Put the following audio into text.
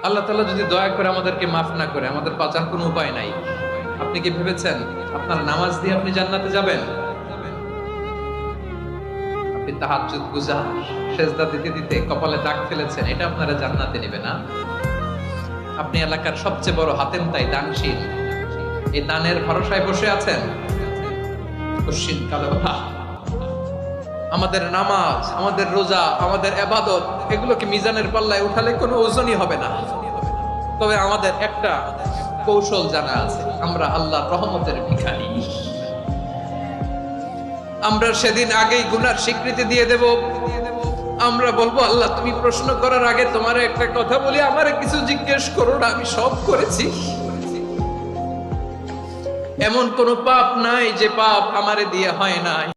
আল্লাহ তাআলা যদি দয়া করে আমাদেরকে মাফ না করে, আমাদের বাঁচার কোনো উপায় নাই। আপনি কি ভেবেছেন আপনার নামাজ দিয়ে আপনি জান্নাতে যাবেন? আপনি তাহাজ্জুদ গুজার, সেজদা দিতে দিতে কপালে দাগ ফেলেছেন, এটা আপনারা জান্নাতে নেবে না। আপনি এলাকার সবচেয়ে বড় হাতেম তাই দানশীল, এই দানের ভরসায় বসে আছেন। কশিন কালো আমাদের নামাজ, আমাদের রোজা, আমাদের ইবাদত, এগুলোকে মিজানের পাল্লায় উঠালে কোনো ওজনই হবে না। তবে আমাদের একটা কৌশল জানা আছে, আমরা আল্লাহর রহমতের ভিখারি। আমরা সেদিন আগেই গুনার স্বীকৃতি দিয়ে দেব। আমরা বলবো, আল্লাহ তুমি প্রশ্ন করার আগে তোমার একটা কথা বলি, আমারে কিছু জিজ্ঞেস করো না, আমি সব করেছি। এমন কোন পাপ নাই যে পাপ আমারে দিয়ে হয় নাই।